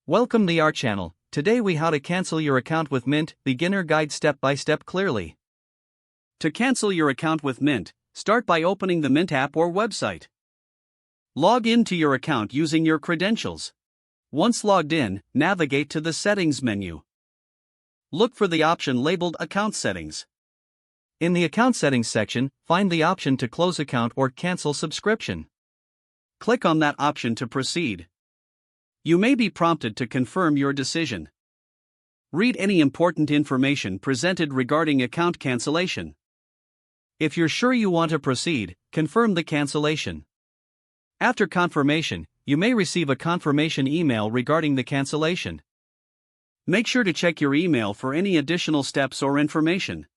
Welcome to our channel. Today we how to cancel your account with Mint, beginner guide step by step clearly. To cancel your account with Mint, start by opening the Mint app or website. Log in to your account using your credentials. Once logged in, navigate to the settings menu. Look for the option labeled account settings. In the account settings section, find the option to close account or cancel subscription. Click on that option to proceed. You may be prompted to confirm your decision. Read any important information presented regarding account cancellation. If you're sure you want to proceed, confirm the cancellation. After confirmation, you may receive a confirmation email regarding the cancellation. Make sure to check your email for any additional steps or information.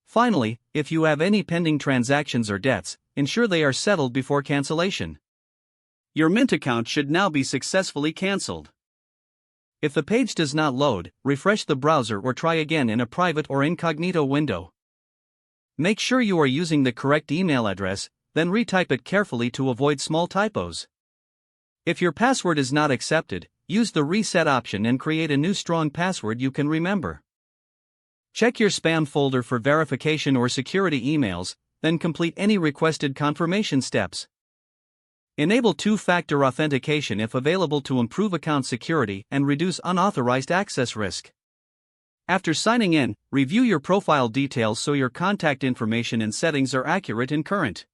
Finally, if you have any pending transactions or debts, ensure they are settled before cancellation. Your Mint account should now be successfully cancelled. If the page does not load, refresh the browser or try again in a private or incognito window. Make sure you are using the correct email address, then retype it carefully to avoid small typos. If your password is not accepted, use the reset option and create a new strong password you can remember. Check your spam folder for verification or security emails, then complete any requested confirmation steps. Enable two-factor authentication if available to improve account security and reduce unauthorized access risk. After signing in, review your profile details so your contact information and settings are accurate and current.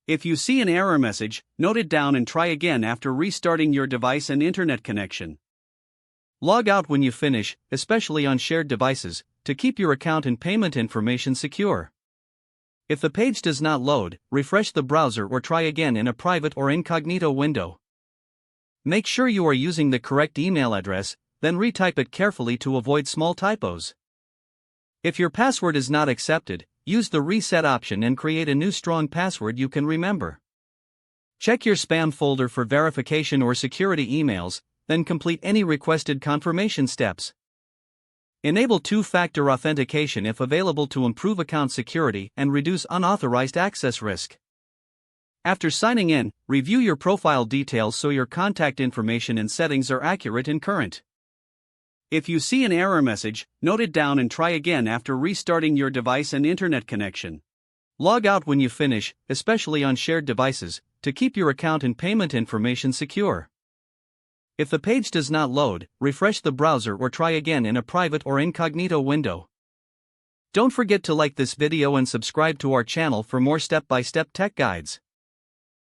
If you see an error message, note it down and try again after restarting your device and internet connection. Log out when you finish, especially on shared devices, to keep your account and payment information secure. If the page does not load, refresh the browser or try again in a private or incognito window. Make sure you are using the correct email address, then retype it carefully to avoid small typos. If your password is not accepted, use the reset option and create a new strong password you can remember. Check your spam folder for verification or security emails, then complete any requested confirmation steps. Enable two-factor authentication if available to improve account security and reduce unauthorized access risk. After signing in, review your profile details so your contact information and settings are accurate and current. If you see an error message, note it down and try again after restarting your device and internet connection. Log out when you finish, especially on shared devices, to keep your account and payment information secure. If the page does not load, refresh the browser or try again in a private or incognito window. Don't forget to like this video and subscribe to our channel for more step-by-step tech guides.